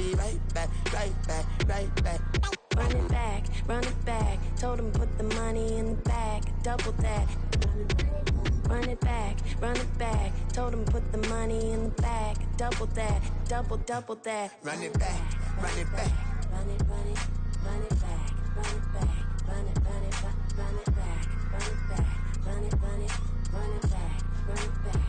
be right back, right back, right back. Run it back. Told him put the money in the bag, double that. Run it back. Told him put the money in the bag, double that, double that. Run it back, run it back. Run it back, run it back, run it back, run it back, run it back, run it back.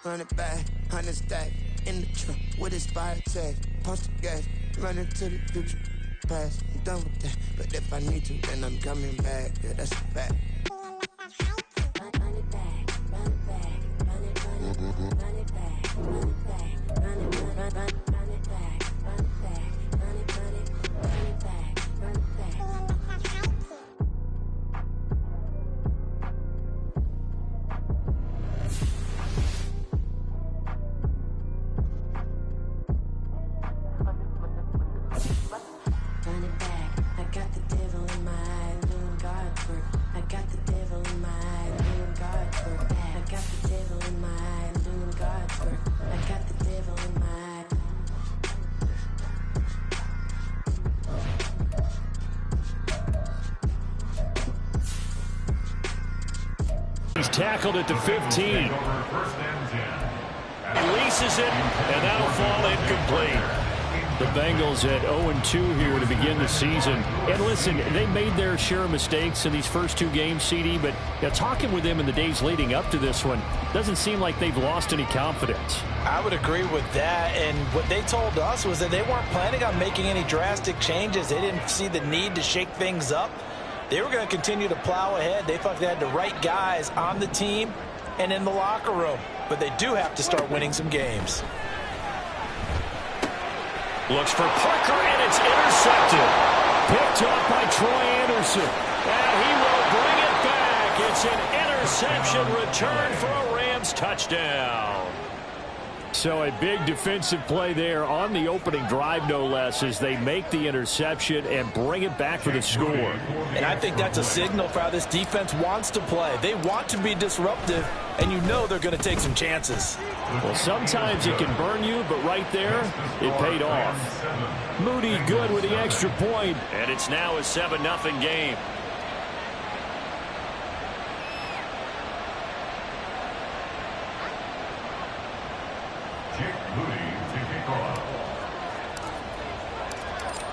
Run it back, 100 stack in the trunk with his fire tag. Post the gas, running to the future. Past, I'm done with that. But if I need to, then I'm coming back. Yeah, that's a fact. Run it back, run it back, run it back, run it back, run it back, run it back, run it back, run it back, run it back. Run it back, I got the devil in my eye, doing God's work. I got the devil in my eye, doing God's work. I got the devil in my eye, doing God's work. I got the devil in my eye. He's tackled at the 15. Releases it, and that'll fall incomplete. The Bengals at 0-2 here to begin the season. And listen, they made their share of mistakes in these first two games, CD, but talking with them in the days leading up to this one, doesn't seem like they've lost any confidence. I would agree with that, and what they told us was that they weren't planning on making any drastic changes. They didn't see the need to shake things up. They were going to continue to plow ahead. They thought they had the right guys on the team and in the locker room, but they do have to start winning some games. Looks for Parker, and it's intercepted. Picked off by Troy Anderson. And he will bring it back. It's an interception return for a Rams touchdown. So a big defensive play there on the opening drive, no less, as they make the interception and bring it back for the score. And I think that's a signal for how this defense wants to play. They want to be disruptive, and you know they're going to take some chances. Well, sometimes it can burn you, but right there, it paid off. Moody good with the extra point, and it's now a 7-0 game.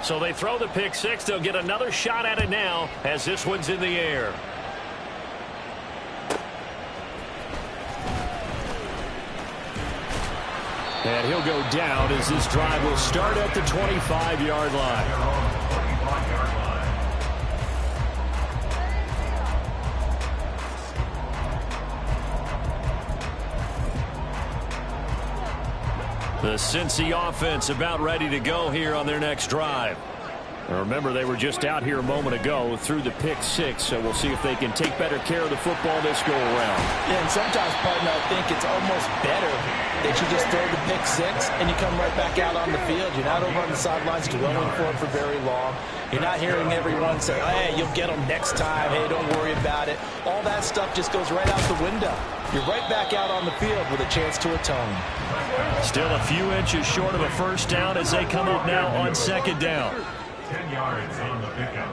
So they throw the pick six. They'll get another shot at it now as this one's in the air. And he'll go down as this drive will start at the 25-yard line. The Cincy offense about ready to go here on their next drive. And remember, they were just out here a moment ago through the pick six, so we'll see if they can take better care of the football this go-around. Yeah, and sometimes, partner, I think it's almost better that you just throw the pick six and you come right back out on the field. You're not over on the sidelines dwelling for it for very long. You're not hearing everyone say, hey, you'll get them next time. Hey, don't worry about it. All that stuff just goes right out the window. You're right back out on the field with a chance to atone. Still a few inches short of a first down as they come up now on second down. 10 yards on the pickup.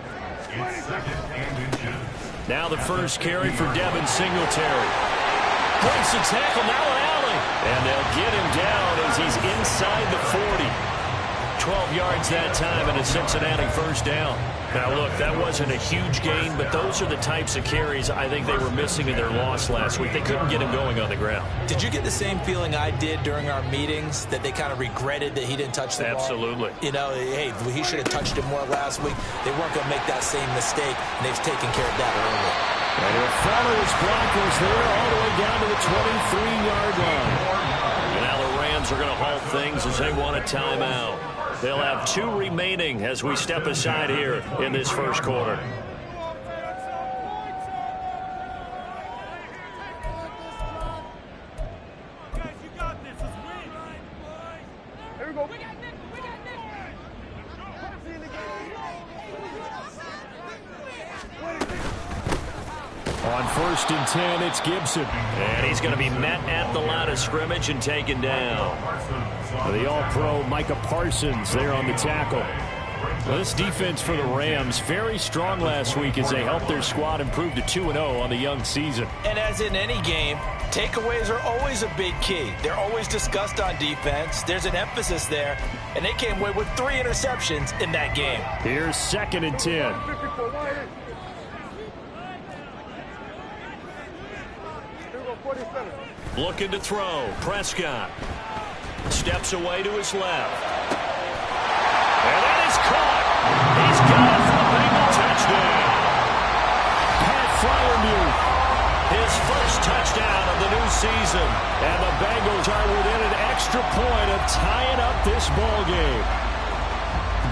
It's second and inches. Now the first carry for Devin Singletary. Breaks the tackle, now an alley. And they'll get him down as he's inside the 40. 12 yards that time and a Cincinnati first down. Now, look, that wasn't a huge gain, but those are the types of carries I think they were missing in their loss last week. They couldn't get him going on the ground. Did you get the same feeling I did during our meetings, that they kind of regretted that he didn't touch the ball? Absolutely. You know, hey, he should have touched it more last week. They weren't going to make that same mistake, and they've taken care of that early. And he'll follow his blockers there all the way down to the 23-yard line. And now the Rams are going to halt things as they want a timeout. They'll have 2 remaining as we step aside here in this first quarter. Guys, you got this. Let's win. Here we go. We got this. We got this. On 1st and 10, it's Gibson. And he's going to be met at the line of scrimmage and taken down. The All-Pro Micah Parsons there on the tackle. Well, this defense for the Rams, very strong last week as they helped their squad improve to 2-0 on the young season. And as in any game, takeaways are always a big key. They're always discussed on defense. There's an emphasis there, and they came away with 3 interceptions in that game. Here's 2nd and 10. Looking to throw. Prescott steps away to his left. And that is caught. He's got it for a Bengal touchdown. Pat Fryermuth, his first touchdown of the new season. And the Bengals are within an extra point of tying up this ball game.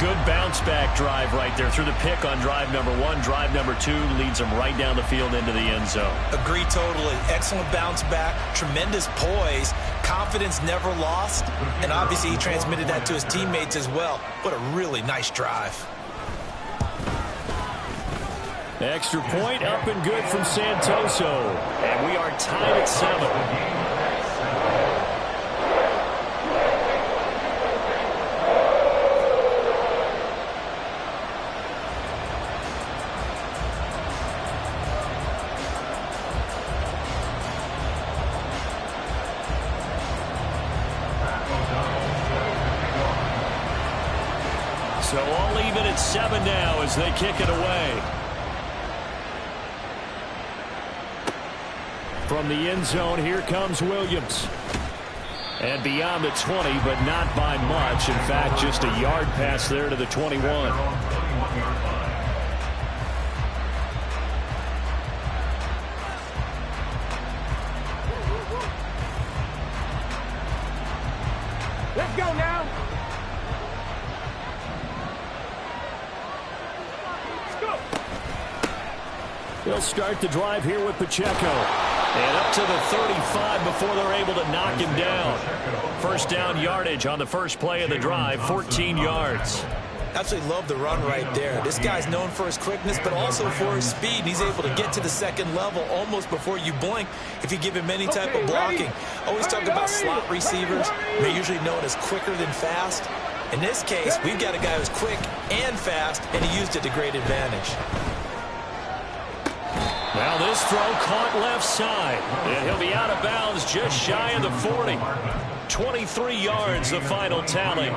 Good bounce-back drive right there through the pick on drive number 1. Drive number 2 leads them right down the field into the end zone. Agree totally. Excellent bounce back. Tremendous poise. Confidence never lost. And obviously he transmitted that to his teammates as well. What a really nice drive. Extra point up and good from Santoso. And we are tied at 7. So all even at 7 now as they kick it away. From the end zone, here comes Williams. And beyond the 20, but not by much. In fact, just a yard pass there to the 21. Let's go now. They'll start the drive here with Pacheco. And up to the 35 before they're able to knock him down. First down yardage on the first play of the drive, 14 yards. Absolutely love the run right there. This guy's known for his quickness, but also for his speed. And he's able to get to the second level almost before you blink if you give him any type of blocking. Always talk about slot receivers. They're usually known as quicker than fast. In this case, we've got a guy who's quick and fast, and he used it to great advantage. Now this throw caught left side. And he'll be out of bounds just shy of the 40. 23 yards, the final tally.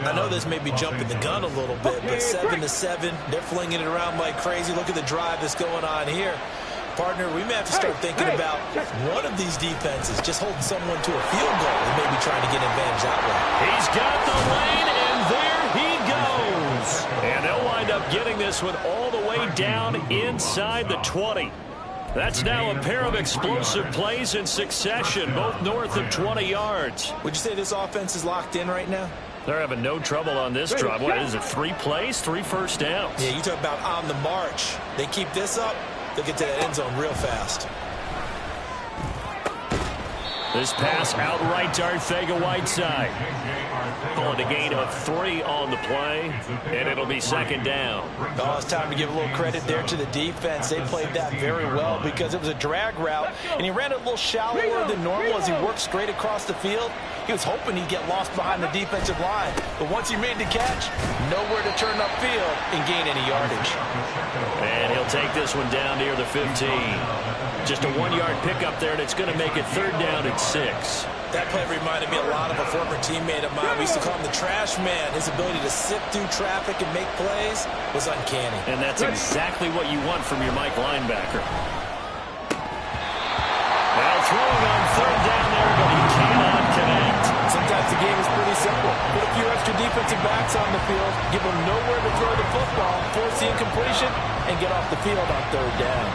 I know this may be jumping the gun a little bit, but 7-7, they're flinging it around like crazy. Look at the drive that's going on here. Partner, we may have to start thinking about one of these defenses just holding someone to a field goal and maybe trying to get an advantage that way. He's got the lane, and there he goes. And they'll wind up getting this one all the way down inside the 20. That's now a pair of explosive plays in succession, both north of 20 yards. Would you say this offense is locked in right now? They're having no trouble on this drive. What is it, 3 plays, 3 first downs? Yeah, you talk about on the march. They keep this up, they'll get to that end zone real fast. This pass outright to Arcega-Whiteside. Calling a gain of 3 on the play, and it'll be second down. Oh, it's time to give a little credit there to the defense. They played that very well because it was a drag route, and he ran it a little shallower than normal as he worked straight across the field. He was hoping he'd get lost behind the defensive line, but once he made the catch, nowhere to turn upfield and gain any yardage. And he'll take this one down near the 15. Just a 1-yard pickup there, and it's going to make it third down and 6. That play reminded me a lot of a former teammate of mine. We used to call him the trash man. His ability to sift through traffic and make plays was uncanny. And that's exactly what you want from your Mike linebacker. Now throwing on third down there, but he cannot connect. Sometimes the game is pretty simple. Put a few extra defensive backs on the field, give them nowhere to throw the football, force the incompletion, and get off the field on third down.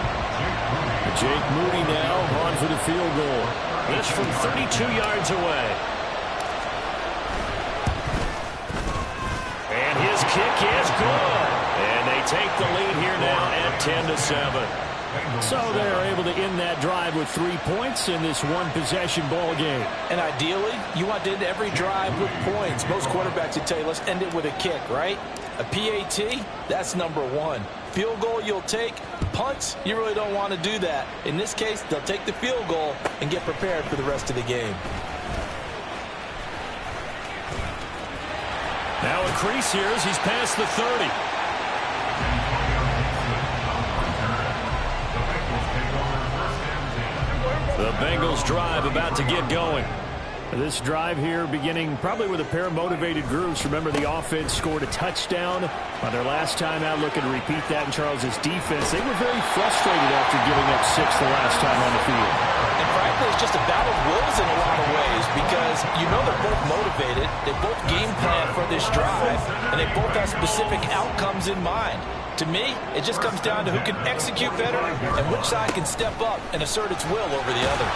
Jake Moody now on for the field goal. This from 32 yards away. And his kick is good. And they take the lead here now at 10-7. So they're able to end that drive with 3 points in this one-possession ball game. And ideally, you want to end every drive with points. Most quarterbacks would tell you, let's end it with a kick, right? A PAT, that's number 1. Field goal you'll take. Punts, you really don't want to do that. In this case, they'll take the field goal and get prepared for the rest of the game. Now a crease here as he's past the 30. The Bengals drive about to get going. This drive here beginning probably with a pair of motivated groups. Remember, the offense scored a touchdown on their last time out, looking to repeat that in Charles's defense. They were very frustrated after giving up 6 the last time on the field. And frankly, it's just a battle of wills in a lot of ways because you know they're both motivated. They both game plan for this drive, and they both have specific outcomes in mind. To me, it just comes down to who can execute better and which side can step up and assert its will over the other.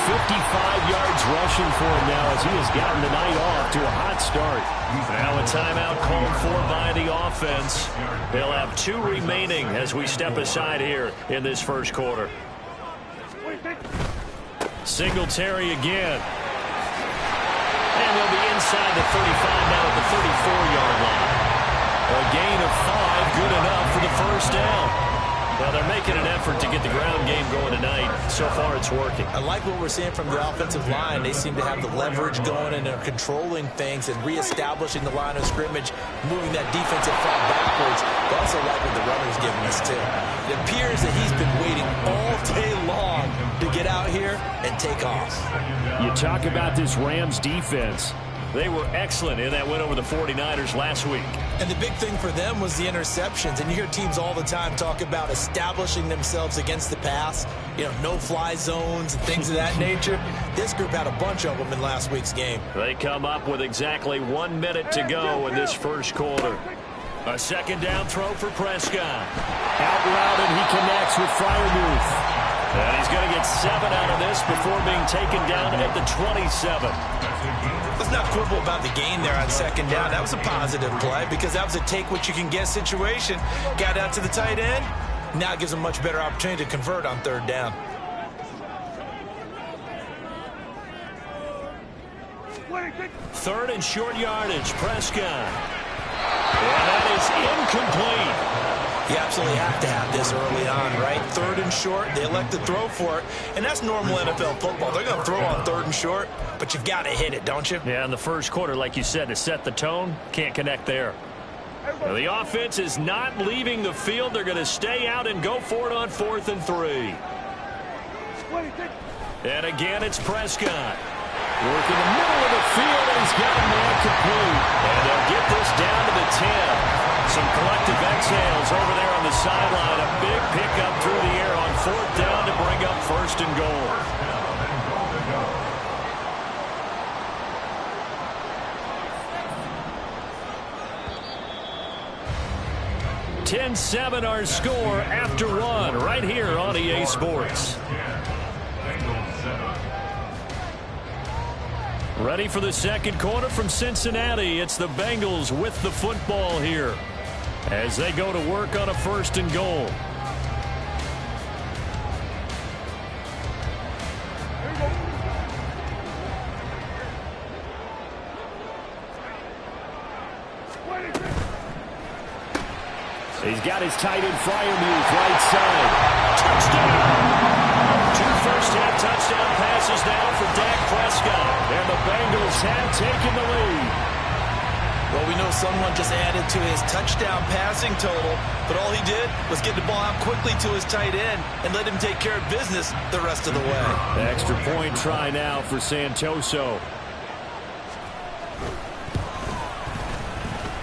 55 yards rushing for him now as he has gotten the night off to a hot start. Now a timeout called for by the offense. They'll have 2 remaining as we step aside here in this first quarter. Singletary again. And they'll be inside the 35 now at the 34-yard line. A gain of 5, good enough for the first down. Well, they're making an effort to get the ground game going tonight. So far, it's working. I like what we're seeing from the offensive line. They seem to have the leverage going and they're controlling things and reestablishing the line of scrimmage, moving that defensive front backwards. But also like what the runner's giving us, too. It appears that he's been waiting all day long to get out here and take off. You talk about this Rams defense. They were excellent in that win over the 49ers last week. And the big thing for them was the interceptions. And you hear teams all the time talk about establishing themselves against the pass, you know, no-fly zones and things of that nature. This group had a bunch of them in last week's game. They come up with exactly 1 minute to go in this first quarter. A second down throw for Prescott. Out route, and he connects with Freiermuth. And he's going to get 7 out of this before being taken down at the 27. Let's not quibble about the gain there on second down. That was a positive play because that was a take-what-you-can-get situation. Got out to the tight end. Now it gives them a much better opportunity to convert on third down. Third and short yardage, Prescott. And that is incomplete. You absolutely have to have this early on, right? Third and short, they elect to throw for it. And that's normal NFL football. They're going to throw on third and short, but you've got to hit it, don't you? Yeah, in the first quarter, like you said, to set the tone, can't connect there. Now, the offense is not leaving the field. They're going to stay out and go for it on 4th and 3. And again, it's Prescott. Working the middle of the field, and he's got a man complete. And they'll get this down to the 10. Some collective exhales over there on the sideline. A big pickup through the air on 4th down to bring up 1st and goal. 10-7 our score after 1 right here on EA Sports. Ready for the second quarter from Cincinnati. It's the Bengals with the football here as they go to work on a 1st and goal. He's got his tight end Freiermuth right side. Touchdown! 2 first-half touchdown passes now for Dak Prescott. And the Bengals have taken the lead. Well, we know someone just added to his touchdown passing total, but all he did was get the ball out quickly to his tight end and let him take care of business the rest of the way. The extra point try now for Santoso.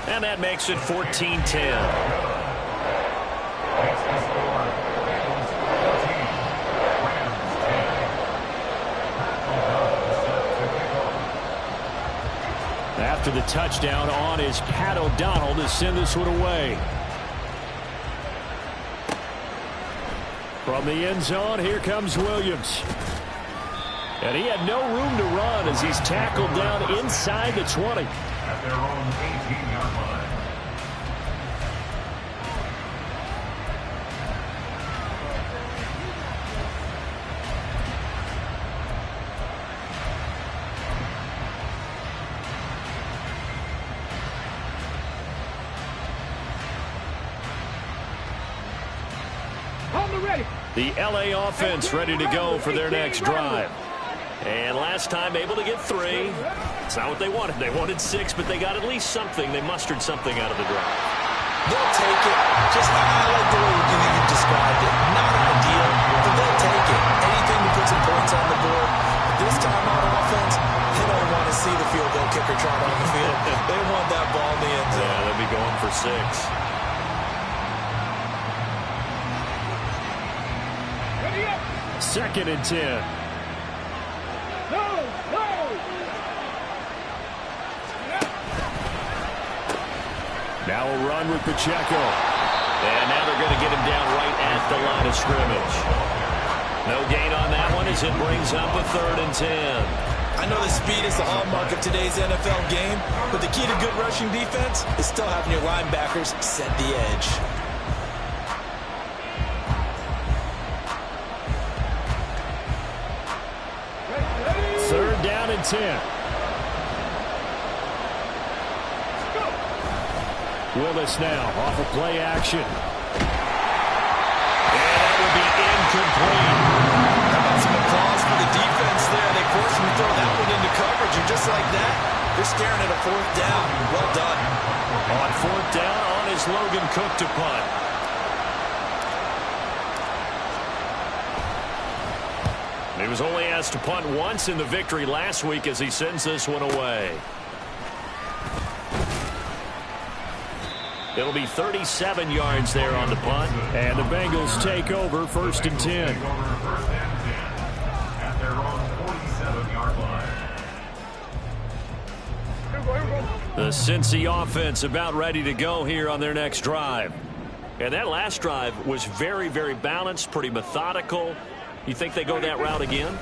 And that makes it 14-10. After the touchdown on is Pat O'Donnell to send this one away. From the end zone, here comes Williams. And he had no room to run as he's tackled down inside the 20. At their own 18-yard line. The LA offense ready to go for their next drive. And last time able to get 3. It's not what they wanted. They wanted 6, but they got at least something. They mustered something out of the drive. They'll take it. Just, I like the way you described it. Not ideal, but they'll take it. Anything to put some points on the board. But this time on offense, they don't want to see the field goal kicker trot on the field. They want that ball in the end zone. Yeah, they'll be going for 6. Second and 10. Now a run with Pacheco. And now they're going to get him down right at the line of scrimmage. No gain on that one as it brings up a 3rd and 10. I know the speed is the hallmark of today's NFL game, but the key to good rushing defense is still having your linebackers set the edge. Third down and 10. Willis now off of play action. And that will be incomplete. How about some applause for the defense there? They forced him to throw that one into coverage, and just like that, they're staring at a 4th down. Well done. On 4th down, on is Logan Cook to punt. He was only asked to punt once in the victory last week as he sends this one away. It'll be 37 yards there on the punt. And the Bengals take over 1st and 10. At their own 47-yard line. The Cincy offense about ready to go here on their next drive. And that last drive was very, very balanced, pretty methodical. You think they go that route again?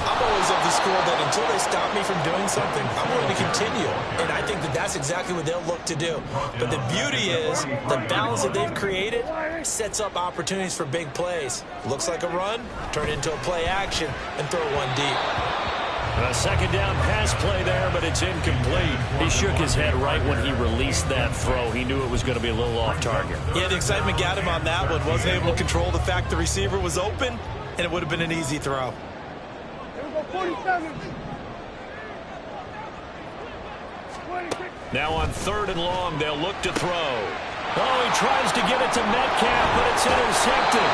I'm always of the school that until they stop me from doing something, I'm going to continue. And I think that that's exactly what they'll look to do. But the beauty is the balance that they've created sets up opportunities for big plays. Looks like a run, turn it into a play action, and throw one deep. A 2nd down pass play there, but it's incomplete. He shook his head right when he released that throw. He knew it was going to be a little off target. Yeah, the excitement got him on that one. Wasn't able to control the fact the receiver was open, and it would have been an easy throw. 47. Now on 3rd and long, they'll look to throw. Oh, he tries to get it to Metcalf, but it's intercepted.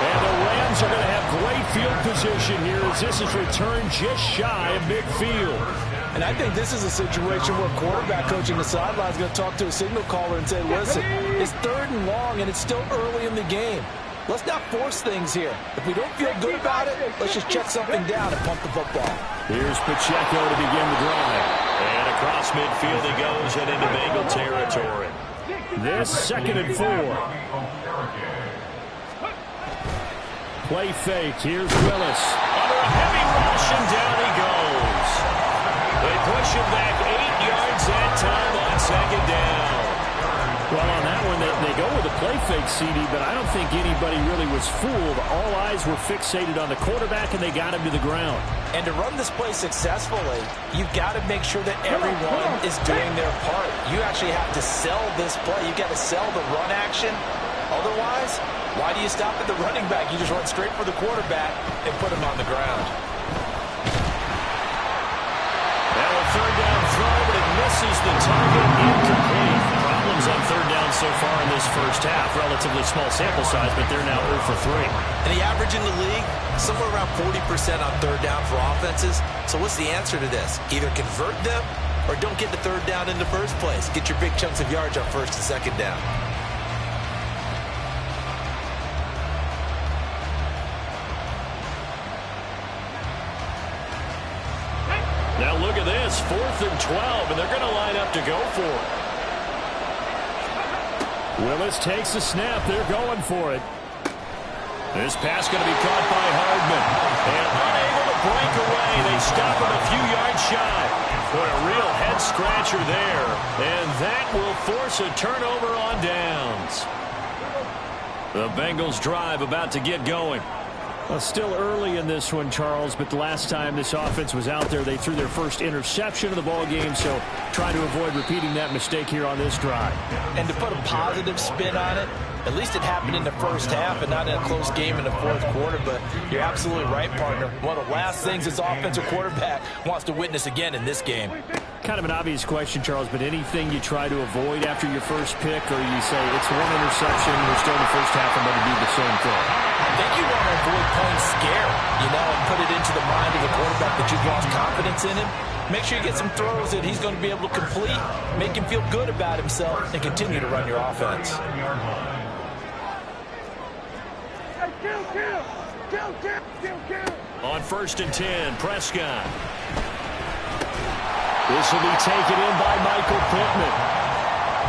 And the Rams are going to have great field position here as this is returned just shy of midfield. And I think this is a situation where quarterback coaching the sideline is going to talk to a signal caller and say, listen, it's 3rd and long, and it's still early in the game. Let's not force things here. If we don't feel good about it, let's just check something down and pump the football. Here's Pacheco to begin the drive. And across midfield he goes and into Bengal territory. This 2nd and 4. Play fake. Here's Willis. Under a heavy rush, and down he goes. They push him back 8 yards that time on 2nd down. Well, on that one, they go with a play fake, CD, but I don't think anybody really was fooled. All eyes were fixated on the quarterback, and they got him to the ground. And to run this play successfully, you've got to make sure that everyone is doing their part. You actually have to sell this play. You've got to sell the run action. Otherwise, why do you stop at the running back? You just run straight for the quarterback and put him on the ground. Now a 3rd down throw, but it misses the target. Incomplete. Problems on 3rd down so far in this first half. Relatively small sample size, but they're now 0 for 3. And the average in the league, somewhere around 40% on 3rd down for offenses. So what's the answer to this? Either convert them or don't get the 3rd down in the first place. Get your big chunks of yards on 1st and 2nd down. Now look at this, 4th and 12, and they're going to line up to go for it. Willis takes the snap. They're going for it. This pass going to be caught by Hardman. And unable to break away. They stop him a few yards shy. What a real head-scratcher there. And that will force a turnover on downs. The Bengals drive about to get going. Well, still early in this one, Charles, but the last time this offense was out there, they threw their first interception of the ball game, so trying to avoid repeating that mistake here on this drive. And to put a positive spin on it, at least it happened in the first half and not in a close game in the fourth quarter, but you're absolutely right, partner. One of the last things this offensive quarterback wants to witness again in this game. Kind of an obvious question, Charles, but anything you try to avoid after your first pick, or you say it's one interception, we're still in the first half, I'm going to do the same thing? I think you want to avoid playing scare, and put it into the mind of the quarterback that you've lost confidence in him. Make sure you get some throws that he's going to be able to complete, make him feel good about himself, and continue to run your offense. On 1st and 10, Prescott. This will be taken in by Michael Pittman.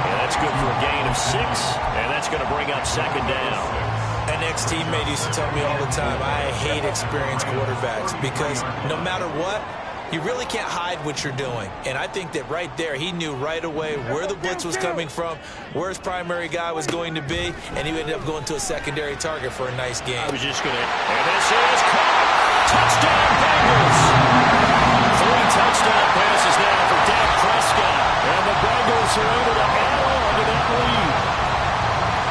And that's good for a gain of 6, and that's going to bring up 2nd down. An ex-teammate used to tell me all the time, I hate experienced quarterbacks because no matter what, you really can't hide what you're doing. And I think that right there, he knew right away where the blitz was coming from, where his primary guy was going to be, and he ended up going to a secondary target for a nice game. I was just going to, and this is caught. Touchdown, Bengals. 3 touchdown passes now for Dak Prescott. And the Bengals are able to add on to that lead.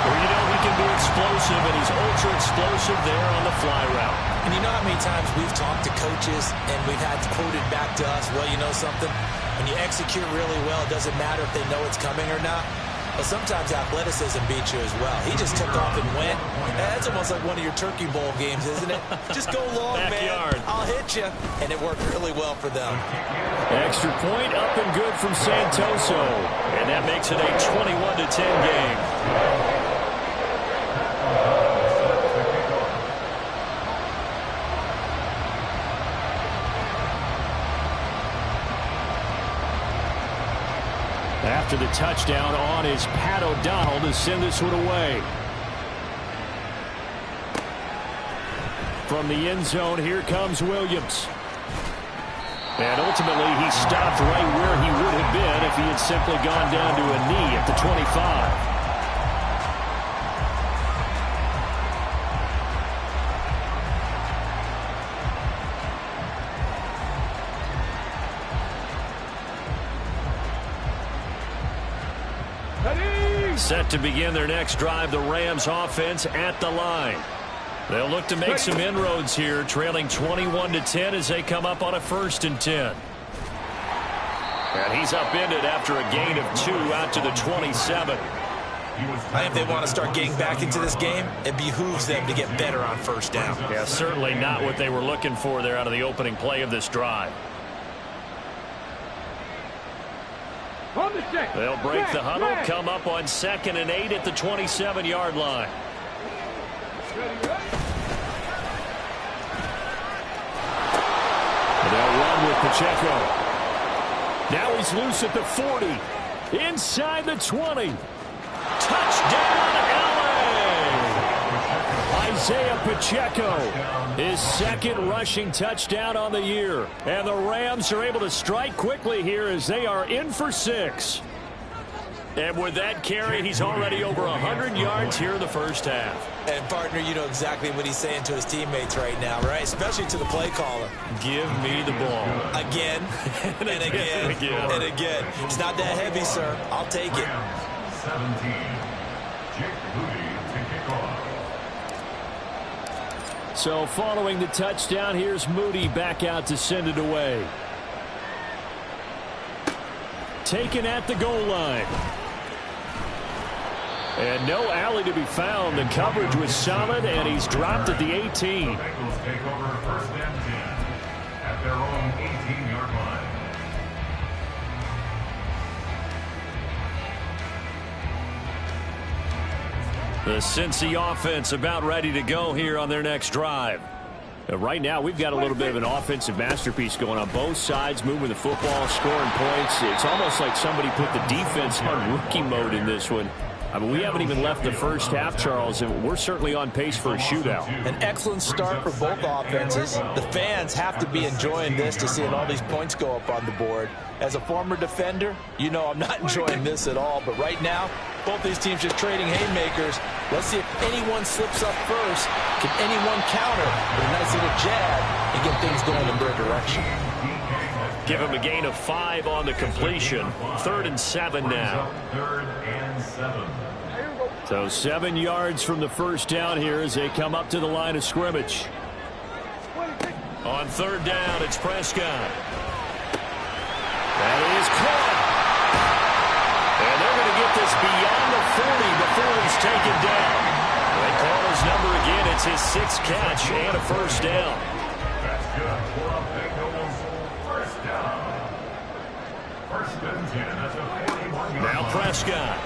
Well, he can be explosive, and he's ultra-explosive there on the fly route. And you know how many times we've talked to coaches and we've had quoted back to us, well, you know something? When you execute really well, it doesn't matter if they know it's coming or not. But sometimes athleticism beats you as well. He just took off and went. That's almost like one of your Turkey Bowl games, isn't it? Just go long, Backyard. man. I'll hit you. And it worked really well for them. Extra point up and good from Santoso. And that makes it a 21-10 game. After the touchdown on is Pat O'Donnell to send this one away. From the end zone, here comes Williams. And ultimately, he stopped right where he would have been if he had simply gone down to a knee at the 25. Set to begin their next drive, the Rams offense at the line. They'll look to make some inroads here, trailing 21-10 as they come up on a 1st and 10. And he's upended after a gain of 2 out to the 27. I think they want to start getting back into this game. It behooves them to get better on 1st down. Yeah, certainly not what they were looking for there out of the opening play of this drive. They'll break the huddle, come up on 2nd and 8 at the 27-yard line. They'll run with Pacheco. Now he's loose at the 40. Inside the 20. Touchdown, LA! Isaiah Pacheco, his 2nd rushing touchdown on the year. And the Rams are able to strike quickly here as they are in for 6. And with that carry, he's already over 100 yards here in the first half. And, partner, you know exactly what he's saying to his teammates right now, right? Especially to the play caller. Give me the ball. Again, and again, and again. It's not that heavy, sir. I'll take it. 17. Jake Moody to kick off. So following the touchdown, here's Moody back out to send it away. Taken at the goal line. And no alley to be found. The coverage was solid, and he's dropped at the 18. The Bengals take over 1st and 10 at their own 18-yard line. The Cincy offense about ready to go here on their next drive. Right now, we've got a little bit of an offensive masterpiece going on. Both sides moving the football, scoring points. It's almost like somebody put the defense on rookie mode in this one. I mean, we haven't even left the first half, Charles, and we're certainly on pace for a shootout. An excellent start for both offenses. The fans have to be enjoying this to seeing all these points go up on the board. As a former defender, you know I'm not enjoying this at all. But right now, both these teams just trading haymakers. Let's see if anyone slips up first. Can anyone counter with a nice little jab and get things going in their direction? Give him a gain of 5 on the completion. 3rd and 7 now. 3rd and 7. So 7 yards from the first down here as they come up to the line of scrimmage. On 3rd down, it's Prescott. That is caught. And they're going to get this beyond the 40 before he's taken down. They call his number again. It's his 6th catch and a first down. That's good for a Bengals first down. 1st and 10 at the 41-yard line. Now Prescott.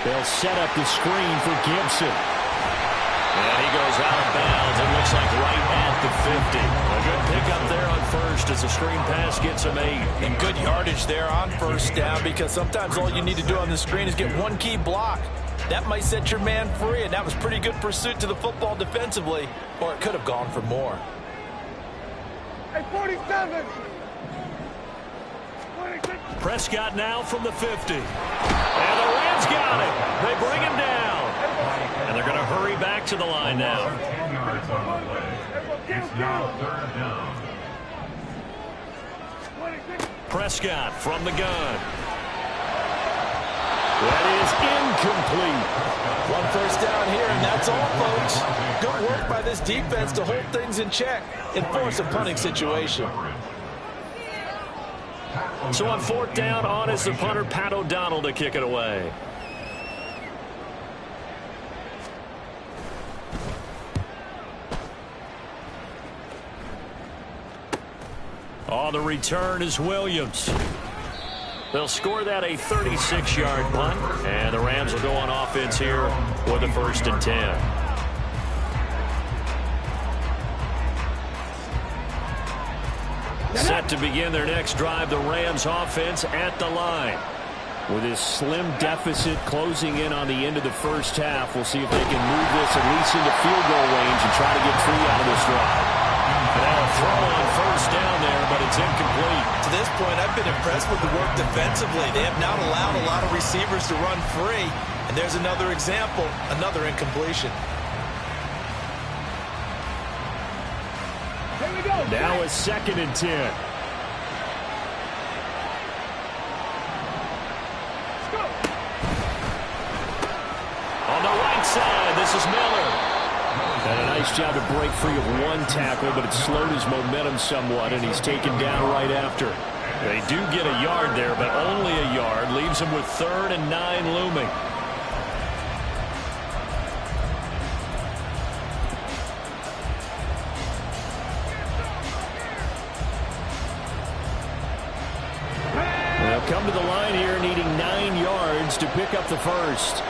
They'll set up the screen for Gibson. And he goes out of bounds. It looks like right at the 50. A good pickup there on first as the screen pass gets him 8. And good yardage there on first down, because sometimes all you need to do on the screen is get one key block. That might set your man free, and that was pretty good pursuit to the football defensively, or it could have gone for more. Hey, 47. Prescott now from the 50. And the Rams got it. They bring him down. And they're going to hurry back to the line now. 10 yards on the play. It's now 3rd down. Prescott from the gun. That is incomplete. One first down here, and that's all, folks. Good work by this defense to hold things in check and force a punting situation. So on 4th down, on is the punter, Pat O'Donnell, to kick it away. On the return is Williams. They'll score that a 36-yard punt, and the Rams will go on offense here with a 1st and 10. Set to begin their next drive, the Rams offense at the line. With this slim deficit closing in on the end of the first half, we'll see if they can move this at least into field goal range and try to get 3 out of this drive. Now a throw on first down there, but it's incomplete. To this point, I've been impressed with the work defensively. They have not allowed a lot of receivers to run free. And there's another example, another incompletion. Now a 2nd and 10. On the right side, this is Miller. And a nice job to break free of one tackle, but it slowed his momentum somewhat, and he's taken down right after. They do get a yard there, but only a yard. Leaves him with 3rd and 9 looming. They'll come to the line here needing 9 yards to pick up the first.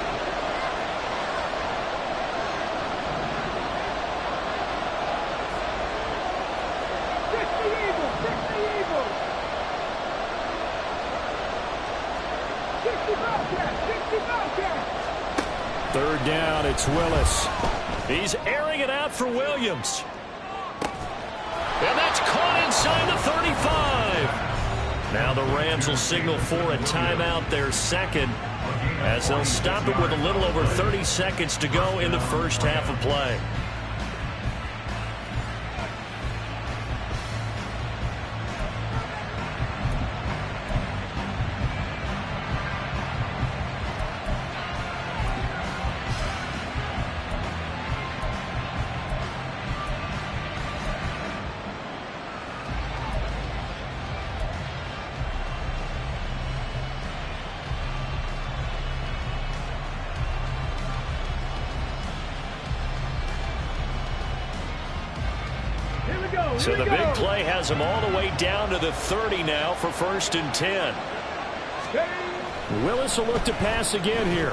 Third down, it's Willis. He's airing it out for Williams. And that's caught inside the 35. Now the Rams will signal for a timeout, their 2nd, as they'll stop it with a little over 30 seconds to go in the first half of play. So the big play has them all the way down to the 30 now for 1st and 10. Willis will look to pass again here.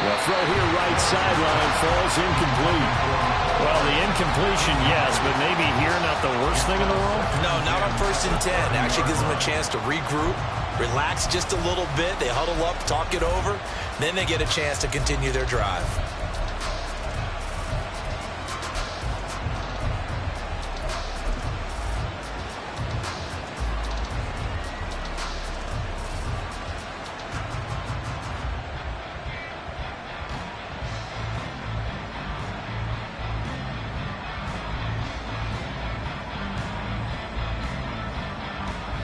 The throw here right sideline falls incomplete. Well, the incompletion, yes, but maybe here not the worst thing in the world? No, not on 1st and 10. Actually gives them a chance to regroup, relax just a little bit. They huddle up, talk it over. Then they get a chance to continue their drive.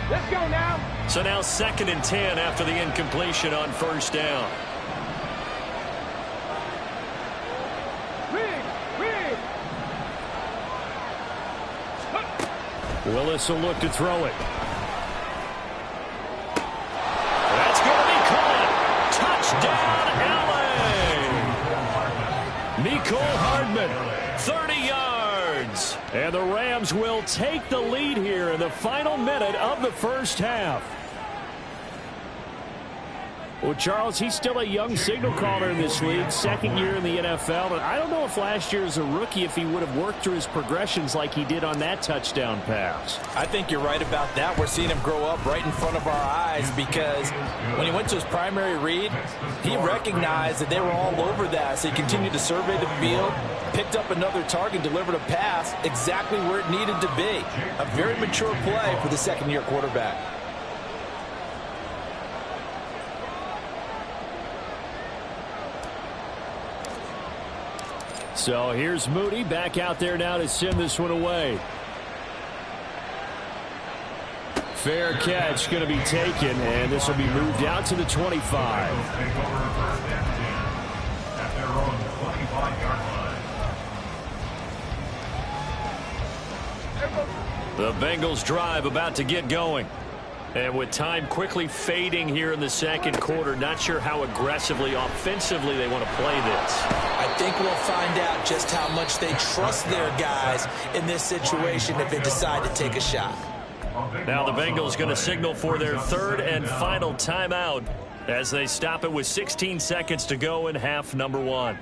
Let's go now. So now 2nd and 10 after the incompletion on 1st down. Willis will look to throw it. That's going to be caught. Touchdown, LA! Mecole Hardman, 30 yards. And the Rams will take the lead here in the final minute of the 1st half. Well, Charles, he's still a young signal caller in this league, 2nd year in the NFL. But I don't know if last year as a rookie, if he would have worked through his progressions like he did on that touchdown pass. I think you're right about that. We're seeing him grow up right in front of our eyes because when he went to his primary read, he recognized that they were all over that. So he continued to survey the field, picked up another target, delivered a pass exactly where it needed to be. A very mature play for the 2nd-year quarterback. So here's Moody back out there now to send this one away. Fair catch going to be taken, and this will be moved out to the 25. The Bengals drive about to get going. And with time quickly fading here in the 2nd quarter, not sure how aggressively, offensively they want to play this. I think we'll find out just how much they trust their guys in this situation if they decide to take a shot. Now the Bengals going to signal for their 3rd and final timeout as they stop it with 16 seconds to go in half number 1.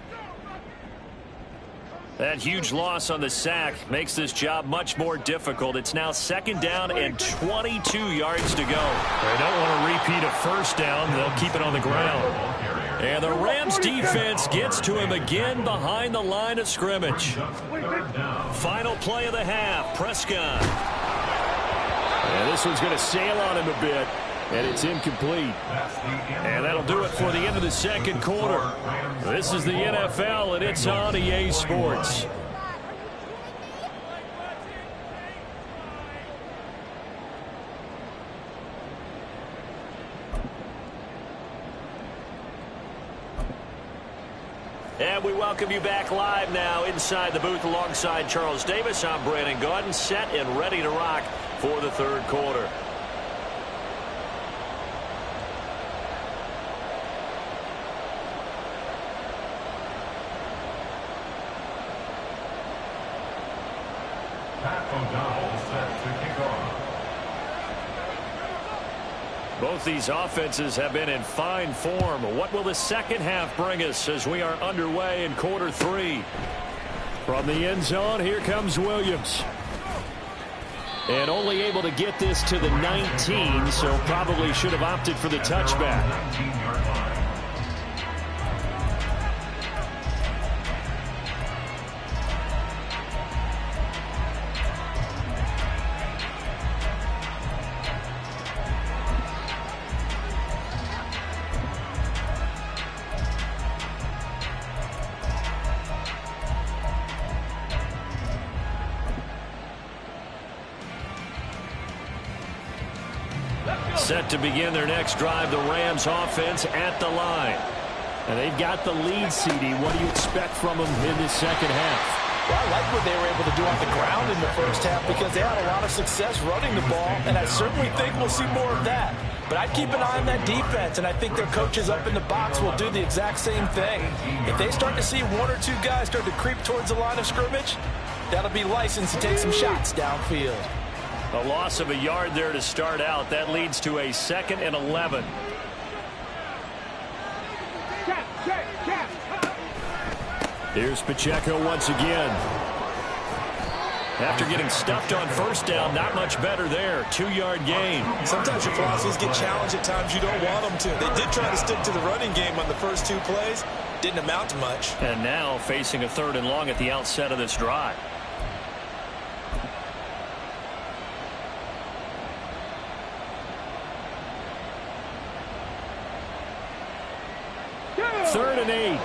That huge loss on the sack makes this job much more difficult. It's now 2nd down and 22 yards to go. They don't want to repeat a 1st down. They'll keep it on the ground. And the Rams defense gets to him again behind the line of scrimmage. Final play of the half, Prescott. And this one's going to sail on him a bit. And it's incomplete. And that'll do it for the end of the 2nd quarter. This is the NFL, and it's on EA Sports. And we welcome you back live now inside the booth alongside Charles Davis. I'm Brandon Gaudin, set and ready to rock for the 3rd quarter. Both these offenses have been in fine form. What will the 2nd half bring us as we are underway in quarter 3? From the end zone, here comes Williams. And only able to get this to the 19, so probably should have opted for the touchback. Set to begin their next drive, the Rams offense at the line. And they've got the lead, CD. What do you expect from them in this 2nd half? Well, I like what they were able to do on the ground in the 1st half because they had a lot of success running the ball, and I certainly think we'll see more of that. But I'd keep an eye on that defense, and I think their coaches up in the box will do the exact same thing. If they start to see 1 or 2 guys start to creep towards the line of scrimmage, that'll be licensed to take some shots downfield. A loss of a yard there to start out. That leads to a 2nd and 11. Here's Pacheco once again. After getting stuffed on first down, not much better there. 2-yard gain. Sometimes your philosophies get challenged at times you don't want them to. They did try to stick to the running game on the first 2 plays. Didn't amount to much. And now facing a 3rd and long at the outset of this drive. Third and 8.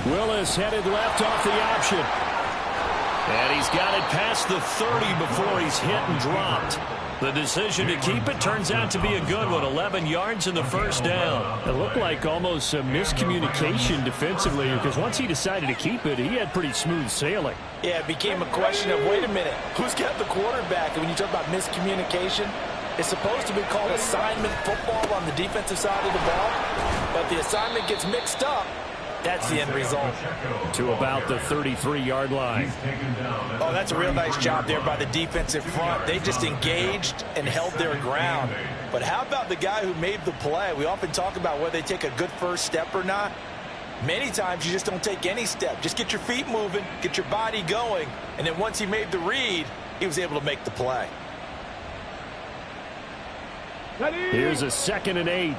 Willis headed left off the option. And he's got it past the 30 before he's hit and dropped. The decision to keep it turns out to be a good one. 11 yards in the first down. It looked like almost a miscommunication defensively, because once he decided to keep it, he had pretty smooth sailing. Yeah, it became a question of, wait a minute, who's got the quarterback? And when you talk about miscommunication, it's supposed to be called assignment football on the defensive side of the ball. But the assignment gets mixed up. That's the end result. To about the 33-yard line. Oh, that's a real nice job there by the defensive front. They just engaged and held their ground. But how about the guy who made the play? We often talk about whether they take a good first step or not. Many times you just don't take any step. Just get your feet moving, get your body going, and then once he made the read, he was able to make the play. Here's a 2nd and 8.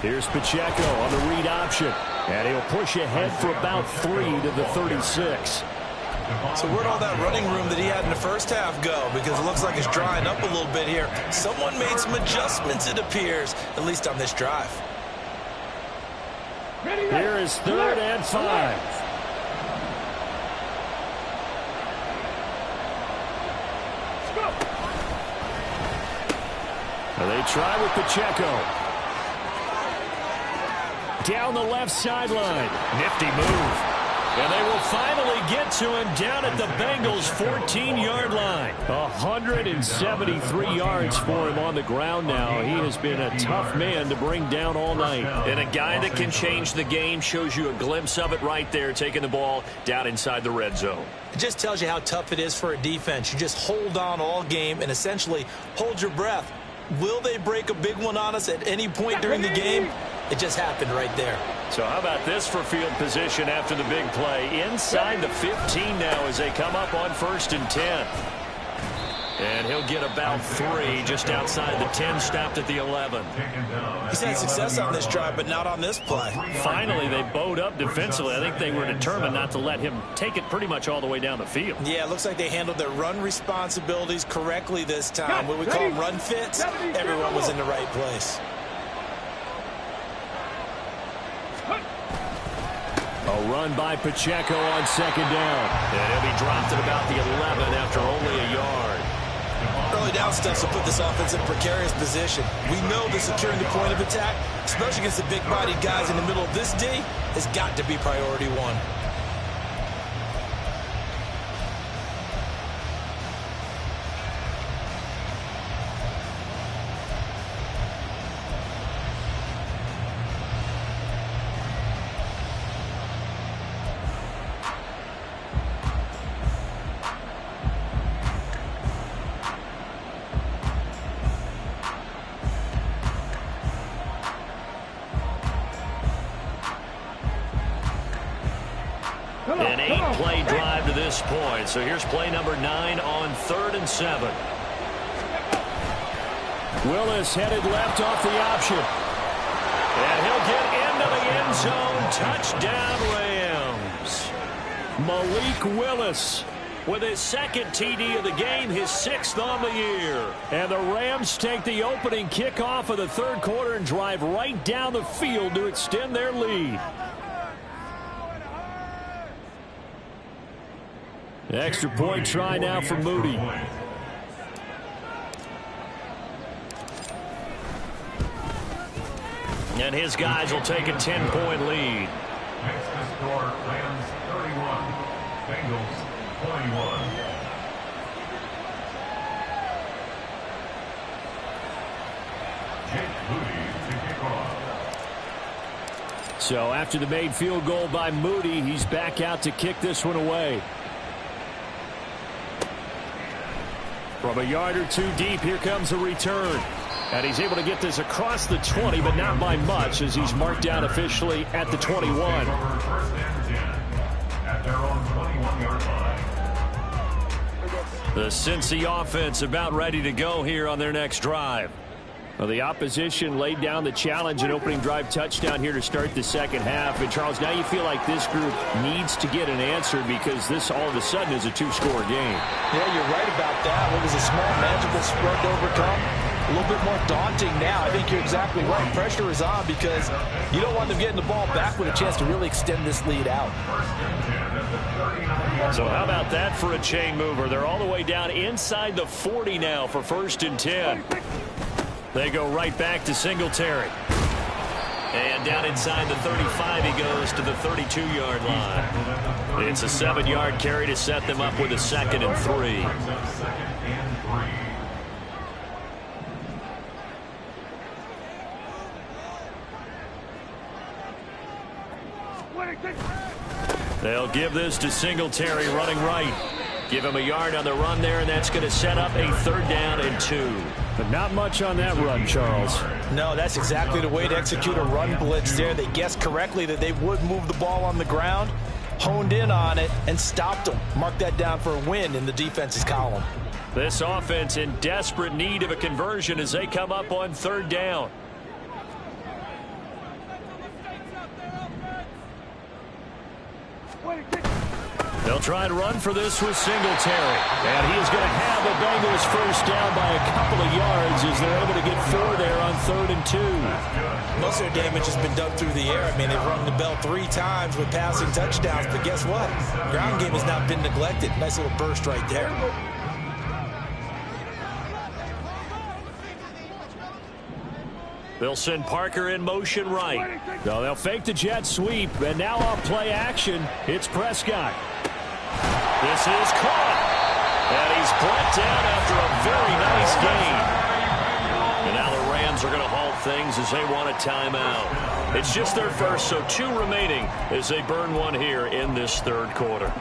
Here's Pacheco on the read option. And he'll push ahead for about 3 to the 36. So where'd all that running room that he had in the first half go? Because it looks like it's drying up a little bit here. Someone made some adjustments, it appears, at least on this drive. Here is 3rd and 5. They try with Pacheco. Down the left sideline. Nifty move. And they will finally get to him down at the Bengals' 14-yard line. 173 yards for him on the ground now. He has been a tough man to bring down all night. And a guy that can change the game, shows you a glimpse of it right there, taking the ball down inside the red zone. It just tells you how tough it is for a defense. You just hold on all game and essentially hold your breath. Will they break a big one on us at any point during the game? It just happened right there. So how about this for field position after the big play? Inside the 15 now as they come up on 1st and 10. And he'll get about 3 just outside the 10, stopped at the 11. He's had success on this drive, but not on this play. Finally, they bowed up defensively. I think they were determined not to let him take it pretty much all the way down the field. Yeah, it looks like they handled their run responsibilities correctly this time. What we call them run fits, everyone was in the right place. A run by Pacheco on 2nd down. And he'll be dropped at about the 11 after only a yard. Early down steps will put this offense in a precarious position. We know that securing the point of attack, especially against the big-bodied guys in the middle of this D, has got to be priority 1. An 8-play drive to this point. So here's play number 9 on 3rd and 7. Willis headed left off the option. And he'll get into the end zone. Touchdown, Rams. Malik Willis with his 2nd TD of the game, his 6th on the year. And the Rams take the opening kickoff of the 3rd quarter and drive right down the field to extend their lead. Extra point try now for Moody. And his guys will take a 10-point lead. Next to score, Rams 31, Bengals 21. Jake Moody to kick off. So after the made field goal by Moody, he's back out to kick this one away. From a yard or two deep, here comes the return. And he's able to get this across the 20, but not by much, as he's marked down officially at the 21. First and 10 at their own 21-yard line. The Cincy offense about ready to go here on their next drive. Well, the opposition laid down the challenge and opening drive touchdown here to start the second half. And, Charles, now you feel like this group needs to get an answer because this all of a sudden is a two-score game. Yeah, you're right about that. What was a small, manageable spread to overcome? A little bit more daunting now. I think you're exactly right. Pressure is on because you don't want them getting the ball back with a chance to really extend this lead out. So how about that for a chain mover? They're all the way down inside the 40 now for 1st and 10. They go right back to Singletary. And down inside the 35 he goes to the 32-yard line. It's a 7-yard carry to set them up with a 2nd and 3. They'll give this to Singletary running right. Give him a yard on the run there, and that's going to set up a 3rd down and 2. But not much on that run, Charles. No, that's exactly the way to execute a run blitz there. They guessed correctly that they would move the ball on the ground, honed in on it, and stopped them. Mark that down for a win in the defense's column. This offense in desperate need of a conversion as they come up on 3rd down. They'll try and run for this with Singletary. And he is going to have the Bengals 1st down by a couple of yards as they're able to get 4 there on 3rd and 2. Most of their damage has been done through the air. I mean, they've rung the bell 3 times with passing touchdowns. But guess what? Ground game has not been neglected. Nice little burst right there. They'll send Parker in motion right. So they'll fake the jet sweep. And now on play action, it's Prescott. This is caught. And he's brought down after a very nice gain. And now the Rams are going to halt things as they want a timeout. It's just their first, so 2 remaining as they burn one here in this 3rd quarter.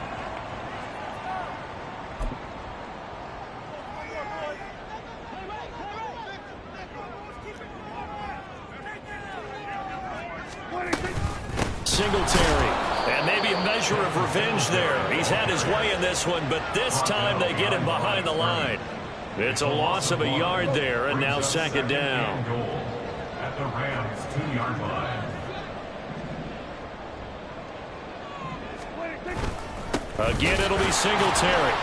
Singletary. And maybe a measure of revenge there. He's had his way in this one, but this time they get him behind the line. It's a loss of a yard there, and now 2nd down. At the Rams' 2-yard line. Again, it'll be Singletary.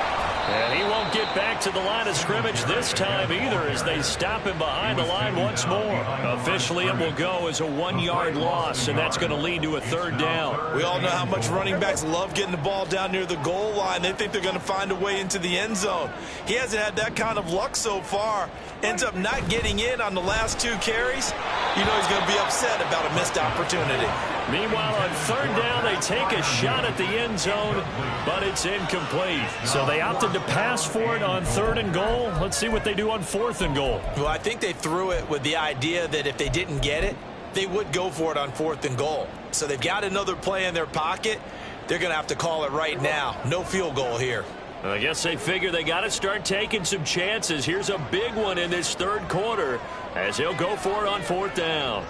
And he won't get back to the line of scrimmage this time either as they stop him behind the line once more. Officially, it will go as a 1-yard loss, and that's going to lead to a 3rd down. We all know how much running backs love getting the ball down near the goal line. They think they're going to find a way into the end zone. He hasn't had that kind of luck so far. Ends up not getting in on the last 2 carries. You know he's going to be upset about a missed opportunity. Meanwhile, on 3rd down, they take a shot at the end zone, but it's incomplete. So they opted to pass for it on 3rd and goal. Let's see what they do on 4th and goal. Well, I think they threw it with the idea that if they didn't get it, they would go for it on 4th and goal. So they've got another play in their pocket. They're going to have to call it right now. No field goal here. I guess they figure they got to start taking some chances. Here's a big one in this 3rd quarter as he'll go for it on 4th down.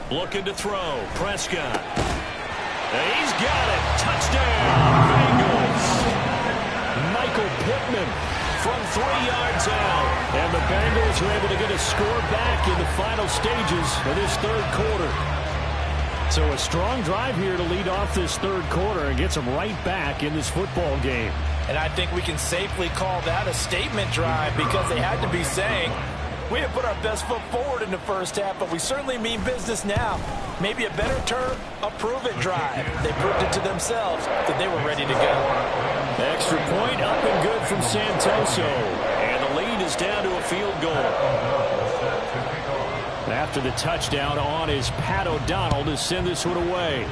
Looking to throw. Prescott. And he's got it. Touchdown, Bengals. Michael Pittman from 3 yards out. And the Bengals are able to get a score back in the final stages of this 3rd quarter. So a strong drive here to lead off this 3rd quarter and gets them right back in this football game. And I think we can safely call that a statement drive because they had to be saying, we didn't put our best foot forward in the first half, but we certainly mean business now. Maybe a better term, a prove-it drive. They proved it to themselves that they were ready to go. Extra point up and good from Santoso. And the lead is down to a field goal. After the touchdown on is Pat O'Donnell to send this one away.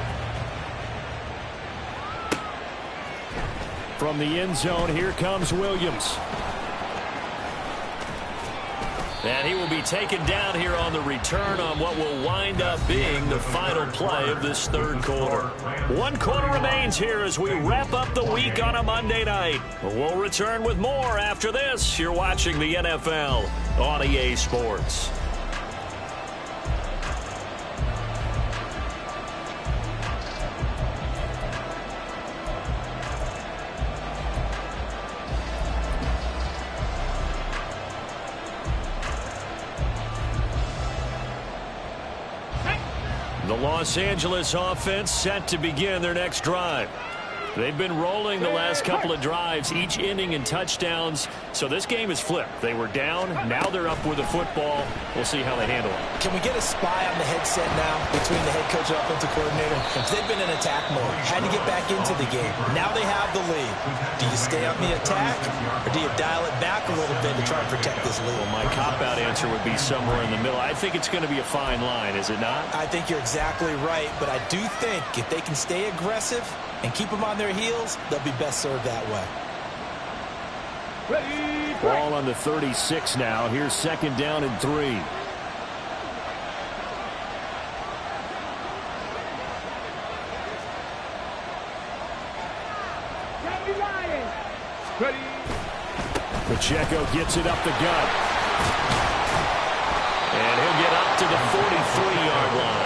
From the end zone, here comes Williams. And he will be taken down here on the return on what will wind up being the final play of this third quarter. 1 quarter remains here as we wrap up the week on a Monday night. We'll return with more after this. You're watching the NFL on EA Sports. The Los Angeles offense set to begin their next drive. They've been rolling the last couple of drives, each ending in touchdowns. So this game is flipped. They were down. Now they're up with the football. We'll see how they handle it. Can we get a spy on the headset now between the head coach and offensive coordinator? They've been in attack mode. Had to get back into the game. Now they have the lead. Do you stay on the attack, or do you dial it back a little bit to try and protect this lead? Well, my cop-out answer would be somewhere in the middle. I think it's going to be a fine line, is it not? I think you're exactly right, but I do think if they can stay aggressive and keep them on their heels, they'll be best served that way. Ball on the 36 now. Here's 2nd down and 3. Pacheco gets it up the gut. And he'll get up to the 43-yard line.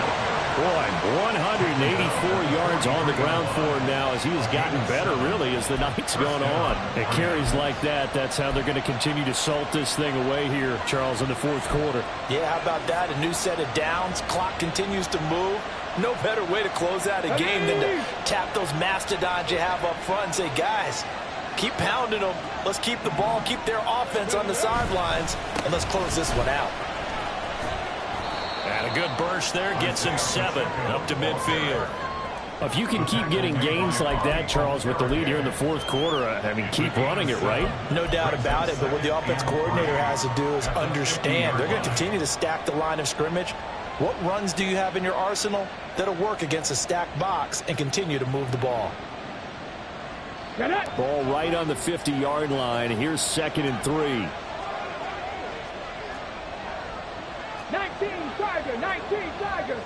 Boy, 184 yards on the ground for him now as he has gotten better, really, as the night's gone on. It carries like that. That's how they're going to continue to salt this thing away here, Charles, in the 4th quarter. Yeah, how about that? A new set of downs. Clock continues to move. No better way to close out a game than to tap those mastodons you have up front and say, guys, keep pounding them. Let's keep the ball, keep their offense on the sidelines, and let's close this one out. And a good burst there gets him 7 up to midfield. If you can keep getting gains like that, Charles, with the lead here in the 4th quarter, I mean, keep running it, right? No doubt about it, but what the offense coordinator has to do is understand. They're going to continue to stack the line of scrimmage. What runs do you have in your arsenal that'll work against a stacked box and continue to move the ball? Ball right on the 50-yard line. Here's 2nd and 3. 19 Tiger.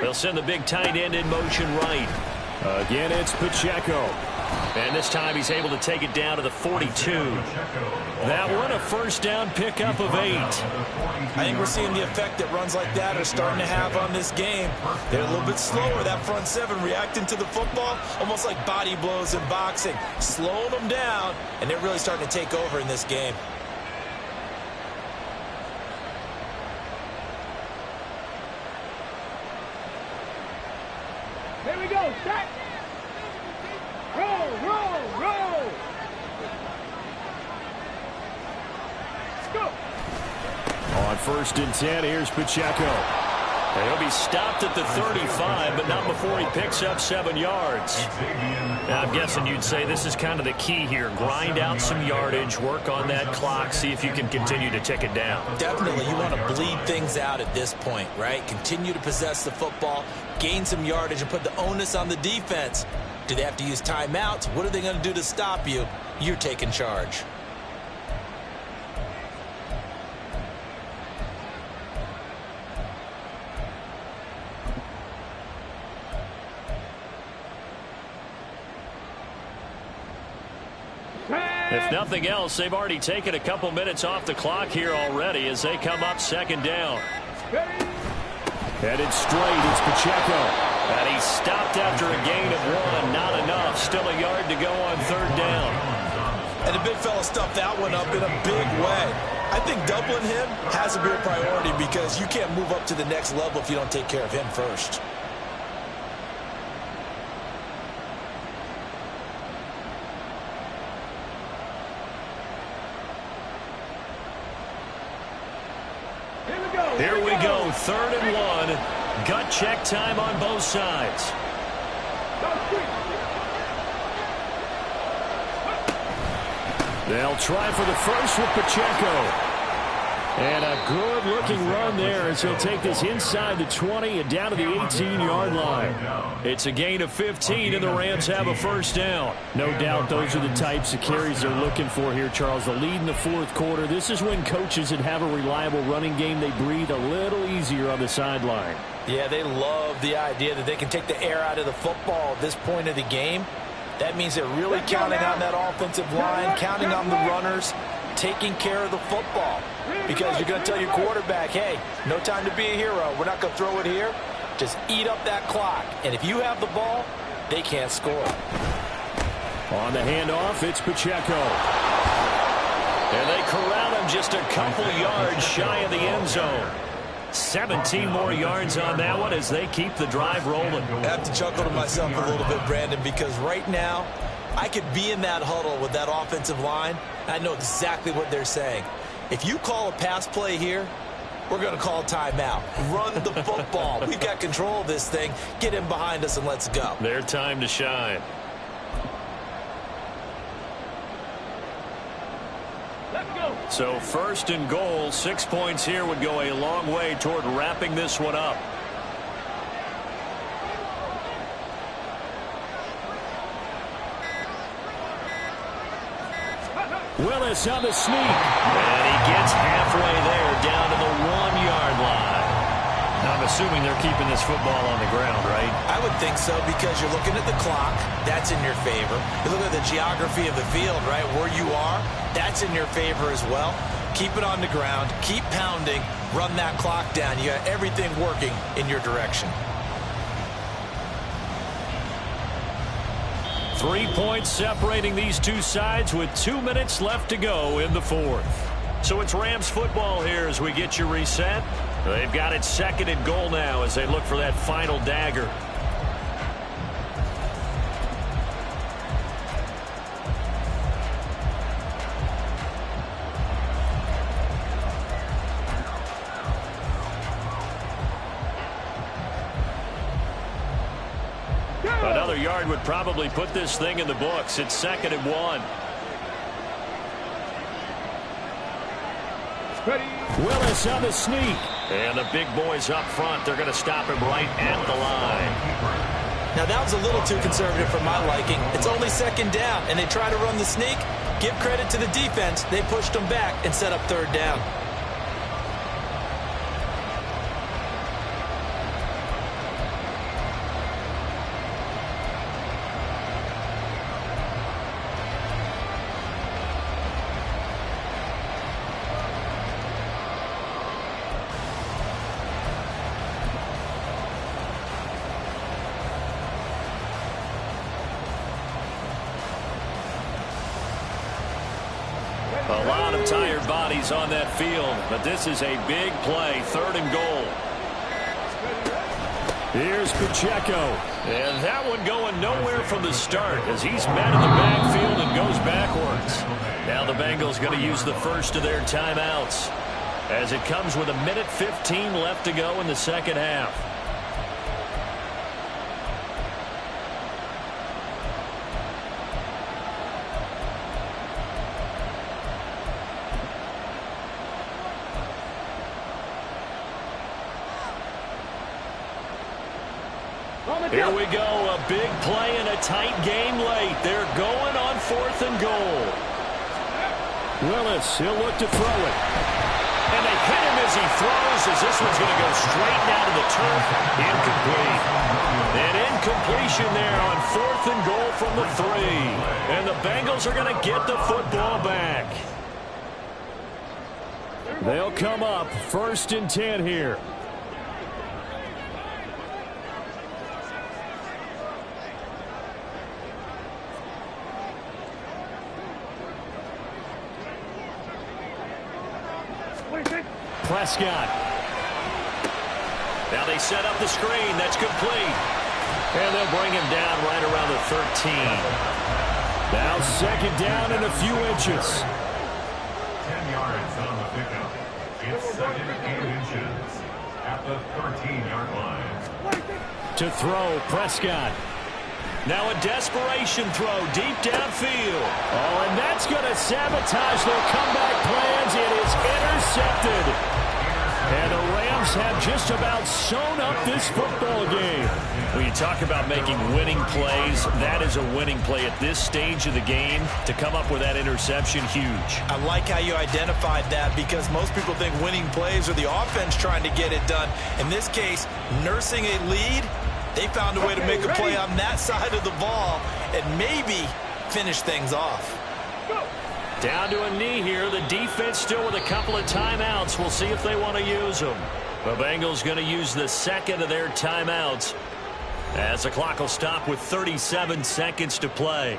They'll send the big tight end in motion right. Again, it's Pacheco. And this time he's able to take it down to the 42. That one a first down pickup of 8. I think we're seeing the effect that runs like that are starting to have on this game. They're a little bit slower, that front 7 reacting to the football, almost like body blows in boxing, slowing them down, and they're really starting to take over in this game. Here we go, set. Roll. Let's go. On 1st and 10, here's Pacheco. And he'll be stopped at the 35, but not before he picks up 7 yards. Now, I'm guessing you'd say this is kind of the key here. Grind out some yardage, work on that clock, see if you can continue to tick it down. Definitely, you want to bleed things out at this point, right? Continue to possess the football, gain some yardage, and put the onus on the defense. Do they have to use timeouts? What are they going to do to stop you? You're taking charge. If nothing else, they've already taken a couple minutes off the clock here already as they come up 2nd down. Headed straight, it's Pacheco. And he's stopped after a gain of 1. Not enough. Still a yard to go on 3rd down. And the big fella stuffed that one up in a big way. I think doubling him has to be a priority because you can't move up to the next level if you don't take care of him first. Here we go, 3rd and 1. Gut check time on both sides. They'll try for the first with Pacheco. And a good-looking run there as he'll take this inside the 20 and down to the 18-yard line. It's a gain of 15, and the Rams have a first down. No doubt those are the types of carries they're looking for here, Charles. The lead in the fourth quarter. This is when coaches that have a reliable running game, they breathe a little easier on the sideline. Yeah, they love the idea that they can take the air out of the football at this point of the game. That means they're really counting on that offensive line, counting on the runners, taking care of the football. Because you're going to tell your quarterback, hey, no time to be a hero. We're not going to throw it here. Just eat up that clock. And if you have the ball, they can't score. On the handoff, it's Pacheco. And they corral him just a couple yards shy of the end zone. 17 more yards on that one as they keep the drive rolling. I have to chuckle to myself a little bit, Brandon, because right now I could be in that huddle with that offensive line. I know exactly what they're saying. If you call a pass play here, we're going to call timeout. Run the football. We've got control of this thing. Get him behind us and let's go. Their time to shine. So first and goal, 6 points here would go a long way toward wrapping this one up. Willis on the sneak. And he gets halfway there, down to the 1-yard line. I'm assuming they're keeping this football on the ground, right? I would think so, because you're looking at the clock. That's in your favor. You look at the geography of the field, right, where you are. That's in your favor as well. Keep it on the ground. Keep pounding. Run that clock down. You got everything working in your direction. 3 points separating these two sides with 2 minutes left to go in the fourth. So it's Rams football here as we get you reset. They've got it second and goal now as they look for that final dagger. Another yard would probably put this thing in the books. It's 2nd and 1. Willis on the sneak. And the big boys up front, they're going to stop him right at the line. Now that was a little too conservative for my liking. It's only 2nd down, and they try to run the sneak. Give credit to the defense. They pushed them back and set up 3rd down. A lot of tired bodies on that field, but this is a big play, 3rd and goal. Here's Pacheco. And that one going nowhere from the start as he's met in the backfield and goes backwards. Now the Bengals going to use the first of their timeouts as it comes with 1:15 left to go in the second half. Here we go, a big play in a tight game late. They're going on 4th and goal. Willis, he'll look to throw it. And they hit him as he throws, as this one's going to go straight down to the turf. Incomplete. An incompletion there on 4th and goal from the 3. And the Bengals are going to get the football back. They'll come up 1st and 10 here. Prescott. Now they set up the screen. That's complete. And they'll bring him down right around the 13. Now 2nd down and a few inches. 10 yards on the pickup. It's 2nd and inches at the 13-yard line. To throw, Prescott. Now a desperation throw deep downfield. Oh, and that's going to sabotage their comeback plans. It is intercepted. Rams have just about sewn up this football game. When you talk about making winning plays, that is a winning play at this stage of the game. To come up with that interception, huge. I like how you identified that, because most people think winning plays are the offense trying to get it done. In this case, nursing a lead, they found a way to make a play on that side of the ball and maybe finish things off. Down to a knee here. The defense still with a couple of timeouts. We'll see if they want to use them. The Bengals going to use the second of their timeouts as the clock will stop with 37 seconds to play.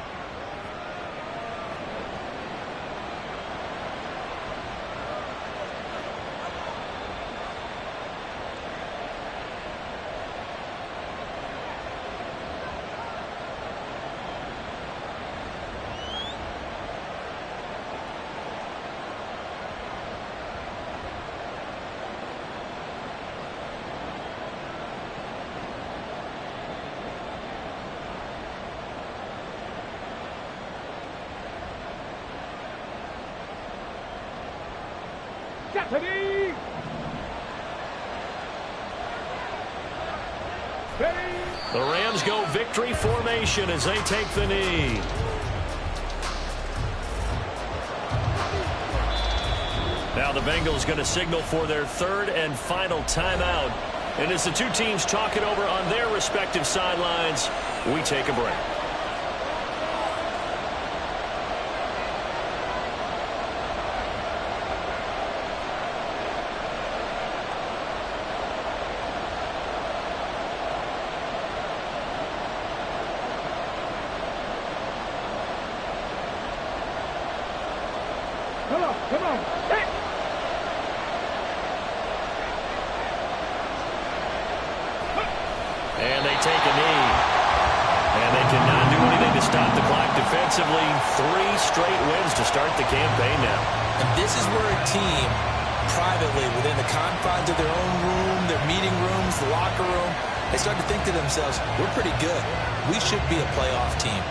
The Rams go victory formation as they take the knee. Now the Bengals going to signal for their third and final timeout. And as the two teams talk it over on their respective sidelines, we take a break. Come on. Hey. And they take a knee. And they cannot do anything to stop the clock defensively. 3 straight wins to start the campaign now. And this is where a team, privately, within the confines of their own room, their meeting rooms, the locker room, they start to think to themselves, we're pretty good. We should be a playoff team.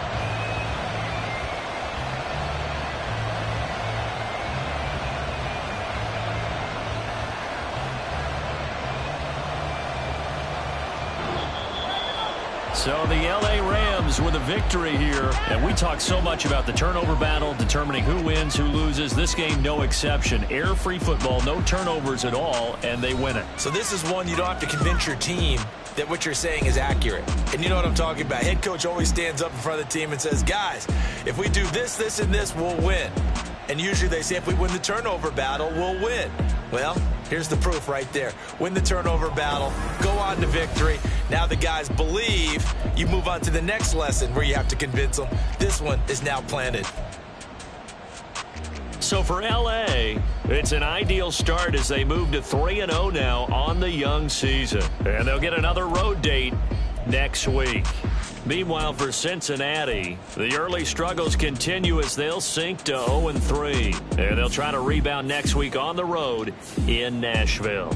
So the L.A. Rams with a victory here. And we talk so much about the turnover battle, determining who wins, who loses. This game, no exception. Air-free football, no turnovers at all, and they win it. So this is one you don't have to convince your team that what you're saying is accurate. And you know what I'm talking about. Head coach always stands up in front of the team and says, guys, if we do this, this, and this, we'll win. And usually they say if we win the turnover battle, we'll win. Well, here's the proof right there. Win the turnover battle, go on to victory. Now the guys believe. You move on to the next lesson where you have to convince them. This one is now planted. So for L.A., it's an ideal start as they move to 3-0 now on the young season. And they'll get another road date next week. Meanwhile, for Cincinnati, the early struggles continue as they'll sink to 0-3. And they'll try to rebound next week on the road in Nashville.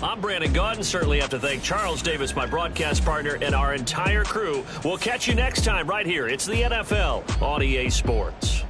I'm Brandon Gaudin. Certainly have to thank Charles Davis, my broadcast partner, and our entire crew. We'll catch you next time right here. It's the NFL on EA Sports.